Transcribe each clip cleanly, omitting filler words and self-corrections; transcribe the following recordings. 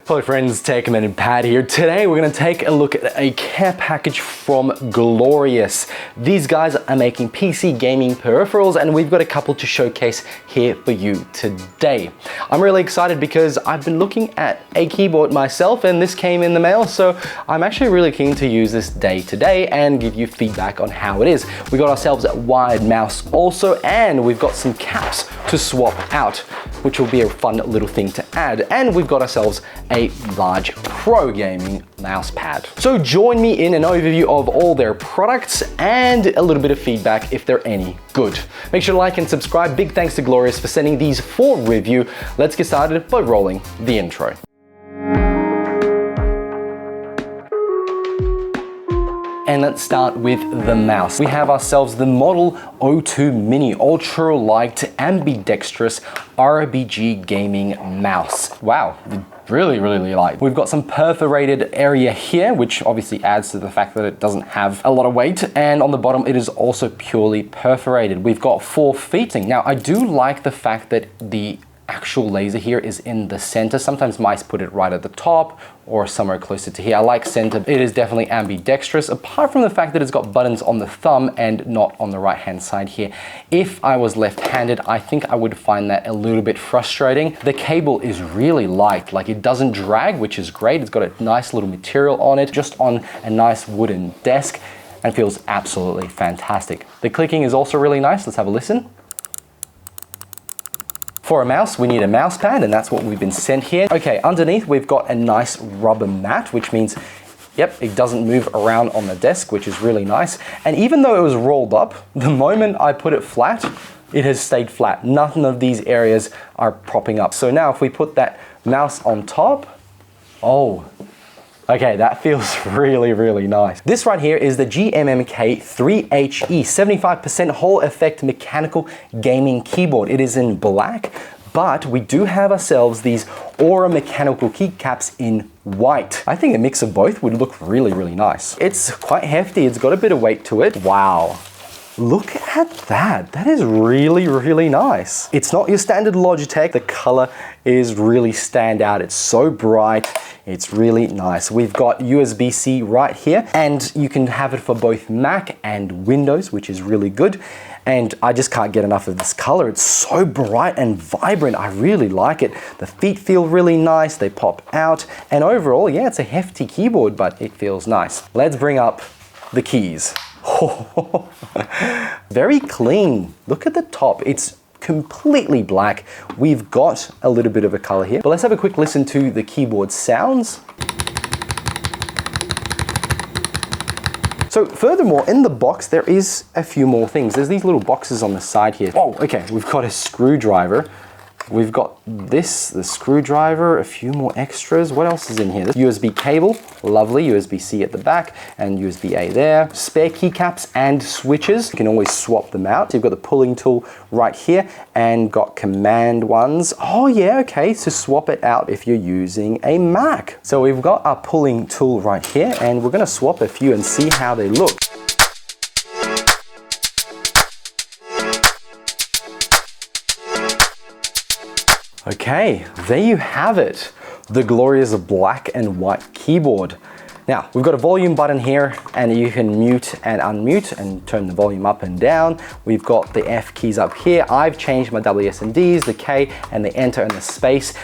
Hello friends, TechManPat here. Today we're going to take a look at a care package from Glorious. These guys are making PC gaming peripherals and we've got a couple to showcase here for you today. I'm really excited because I've been looking at a keyboard myself and this came in the mail, so I'm actually really keen to use this day to day and give you feedback on how it is. We got ourselves a wired mouse also, and we've got some caps to swap out, which will be a fun little thing to add. And we've got ourselves a large pro gaming mouse pad. So join me in an overview of all their products and a little bit of feedback if they're any good. Make sure to like and subscribe. Big thanks to Glorious for sending these for review. Let's get started by rolling the intro. And let's start with the mouse. We have ourselves the Model 02 Mini Ultra Light Ambidextrous RBG Gaming Mouse. Wow, really light. We've got some perforated area here, which obviously adds to the fact that it doesn't have a lot of weight. And on the bottom, it is also purely perforated. We've got 4 feet. Now, I do like the fact that the actual laser here is in the center. Sometimes mice put it right at the top or somewhere closer to here. I like center. It is definitely ambidextrous, apart from the fact that it's got buttons on the thumb and not on the right hand side here. If I was left-handed, I think I would find that a little bit frustrating. The cable is really light, like it doesn't drag, which is great. It's got a nice little material on it, just on a nice wooden desk, and feels absolutely fantastic. The clicking is also really nice. Let's have a listen. For a mouse, we need a mouse pad, and that's what we've been sent here. Okay, underneath we've got a nice rubber mat, which means, yep, it doesn't move around on the desk, which is really nice. And even though it was rolled up, the moment I put it flat, it has stayed flat. None of these areas are propping up. So now if we put that mouse on top, okay, that feels really nice. This right here is the GMMK 3HE 75% Hall Effect Mechanical Gaming Keyboard. It is in black, but we do have ourselves these Aura mechanical keycaps in white. I think a mix of both would look really nice. It's quite hefty. It's got a bit of weight to it. Wow. Look at that. That is really nice. It's not your standard Logitech. The color is really stand out. It's so bright. It's really nice. We've got USB-C right here, and you can have it for both Mac and Windows, which is really good. And I just can't get enough of this color. It's so bright and vibrant. I really like it. The feet feel really nice. They pop out. And overall, yeah, it's a hefty keyboard, but it feels nice. Let's bring up the keys. Very clean. Look at the top. It's completely black. We've got a little bit of a color here, but let's have a quick listen to the keyboard sounds. So furthermore, in the box, there is a few more things. There's these little boxes on the side here. Oh, okay, we've got a screwdriver. We've got the screwdriver, a few more extras. What else is in here? This USB cable, lovely, USB-C at the back and USB-A there. Spare keycaps and switches. You can always swap them out. So you've got the pulling tool right here and got command ones. Oh yeah, okay, so swap it out if you're using a Mac. So we've got our pulling tool right here and we're gonna swap a few and see how they look. Okay, there you have it. The Glorious black and white keyboard. Now, we've got a volume button here and you can mute and unmute and turn the volume up and down. We've got the F keys up here. I've changed my WS&Ds, the K and the enter and the space.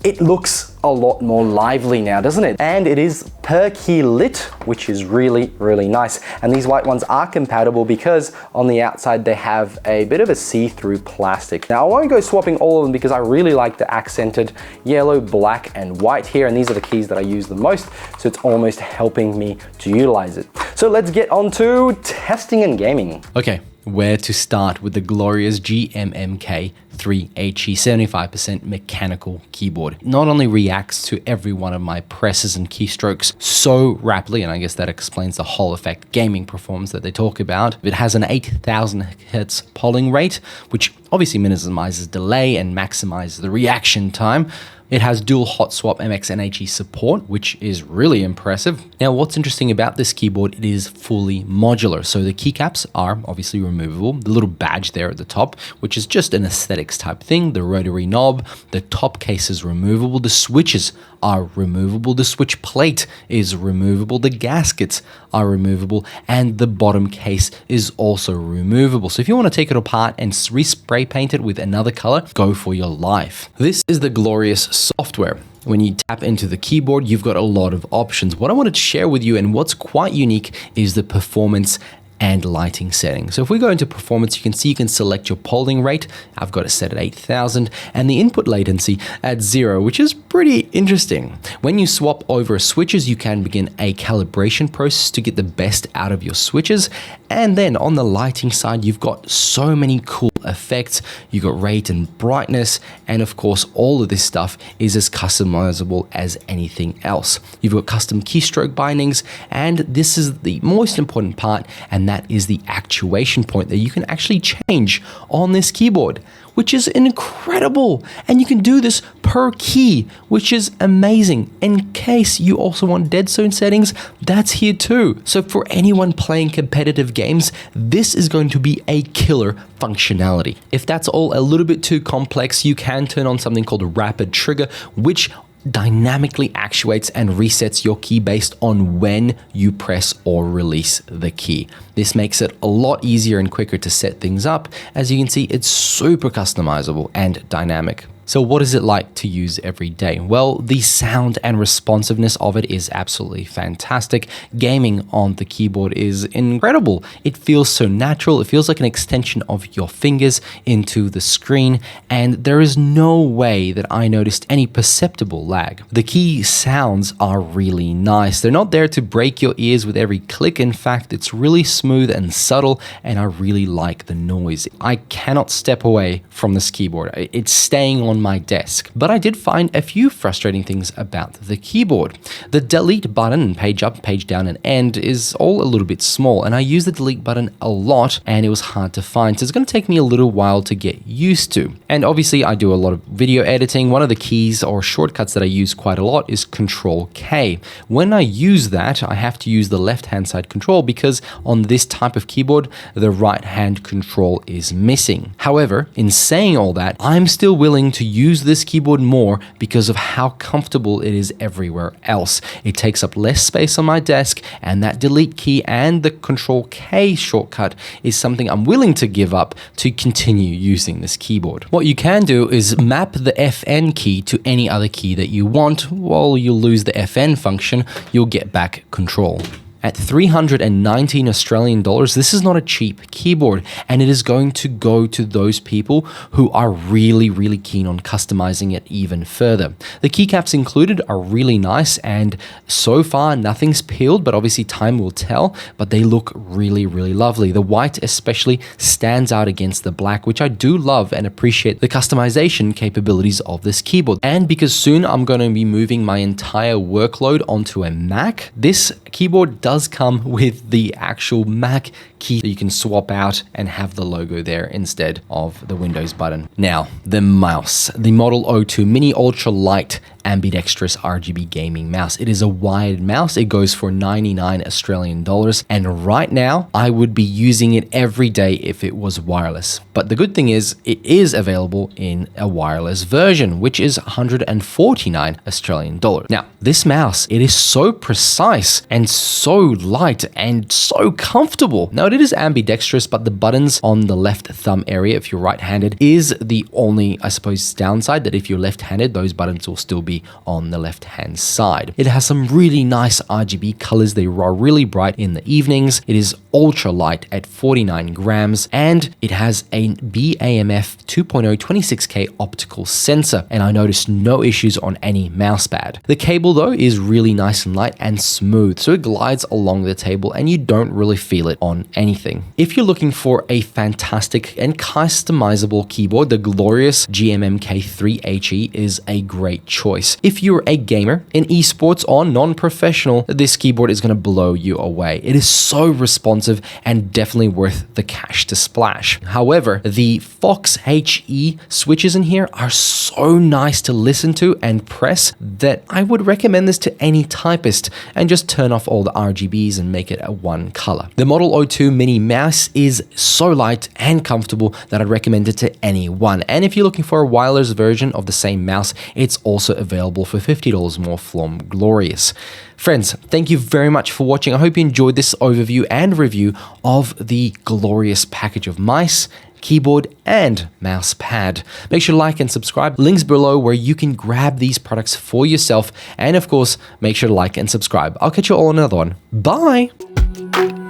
It looks a lot more lively now, doesn't it? And it is per key lit, which is really nice. And these white ones are compatible because on the outside they have a bit of a see-through plastic. Now I won't go swapping all of them because I really like the accented yellow, black, and white here. And these are the keys that I use the most. So it's almost helping me to utilize it. So let's get on to testing and gaming. Okay. Where to start with the Glorious GMMK 3HE 75% mechanical keyboard. It not only reacts to every one of my presses and keystrokes so rapidly, and I guess that explains the Hall Effect gaming performance that they talk about. It has an 8000 Hz polling rate, which obviously minimizes delay and maximizes the reaction time. It has dual hot swap MX and HE support, which is really impressive. Now, what's interesting about this keyboard, it is fully modular. So the keycaps are obviously removable. The little badge there at the top, which is just an aesthetics type thing. The rotary knob, the top case is removable. The switches are removable. The switch plate is removable. The gaskets are removable, and the bottom case is also removable. So if you want to take it apart and respray paint it with another color, go for your life. This is the glorious software. When you tap into the keyboard, you've got a lot of options. What I wanted to share with you and what's quite unique is the performance and lighting settings. So if we go into performance, you can see you can select your polling rate. I've got it set at 8,000 and the input latency at 0, which is pretty interesting. When you swap over switches, you can begin a calibration process to get the best out of your switches. And then on the lighting side, you've got so many cool effects. You got rate and brightness, and of course all of this stuff is as customizable as anything else. You've got custom keystroke bindings, and this is the most important part, and that is the actuation point that you can actually change on this keyboard, which is incredible. And you can do this per key, which is amazing. In case you also want dead zone settings, that's here too. So for anyone playing competitive games, this is going to be a killer functionality. If that's all a little bit too complex, you can turn on something called rapid trigger, which dynamically actuates and resets your key based on when you press or release the key. This makes it a lot easier and quicker to set things up. As you can see, it's super customizable and dynamic. So what is it like to use every day? Well, the sound and responsiveness of it is absolutely fantastic. Gaming on the keyboard is incredible. It feels so natural. It feels like an extension of your fingers into the screen, and there is no way that I noticed any perceptible lag. The key sounds are really nice. They're not there to break your ears with every click. In fact, it's really smooth and subtle, and I really like the noise. I cannot step away from this keyboard. It's staying on my desk. But I did find a few frustrating things about the keyboard. The delete button, page up, page down, and end is all a little bit small, and I use the delete button a lot and it was hard to find. So it's going to take me a little while to get used to. And obviously I do a lot of video editing. One of the keys or shortcuts that I use quite a lot is Control K. When I use that, I have to use the left-hand side control because on this type of keyboard, the right-hand control is missing. However, in saying all that, I'm still willing to use this keyboard more because of how comfortable it is everywhere else. It takes up less space on my desk, and that delete key and the Control K shortcut is something I'm willing to give up to continue using this keyboard. What you can do is map the FN key to any other key that you want. While you'll lose the FN function, you'll get back Control. At 319 Australian dollars, this is not a cheap keyboard, and it is going to go to those people who are really, really keen on customizing it even further. The keycaps included are really nice, and so far nothing's peeled, but obviously time will tell, but they look really, really lovely. The white especially stands out against the black, which I do love and appreciate the customization capabilities of this keyboard. And because soon I'm going to be moving my entire workload onto a Mac, this keyboard does come with the actual Mac key that you can swap out and have the logo there instead of the Windows button. Now, the mouse, the Model 02 Mini Ultra Light ambidextrous RGB gaming mouse. It is a wired mouse. It goes for 99 Australian dollars. And right now, I would be using it every day if it was wireless. But the good thing is it is available in a wireless version, which is 149 Australian dollars. Now, this mouse, it is so precise and so light and so comfortable. Now, it is ambidextrous, but the buttons on the left thumb area, if you're right-handed, is the only, I suppose, downside, that if you're left-handed, those buttons will still be on the left-hand side. It has some really nice RGB colors. They are really bright in the evenings. It is ultra light at 49 grams, and it has a BAMF 2.0 26K optical sensor, and I noticed no issues on any mousepad. The cable, though, is really nice and light and smooth, so it glides along the table and you don't really feel it on anything. If you're looking for a fantastic and customizable keyboard, the glorious GMMK 3HE is a great choice. choice. If you're a gamer in esports or non-professional, this keyboard is going to blow you away. It is so responsive and definitely worth the cash to splash. However, the Fox HE switches in here are so nice to listen to and press that I would recommend this to any typist and just turn off all the RGBs and make it a one color. The Model 02 mini mouse is so light and comfortable that I'd recommend it to anyone. And if you're looking for a wireless version of the same mouse, it's also available for $50 more from Glorious. Friends, thank you very much for watching. I hope you enjoyed this overview and review of the Glorious package of mice, keyboard, and mouse pad. Make sure to like and subscribe. Links below where you can grab these products for yourself. And of course, make sure to like and subscribe. I'll catch you all on another one. Bye!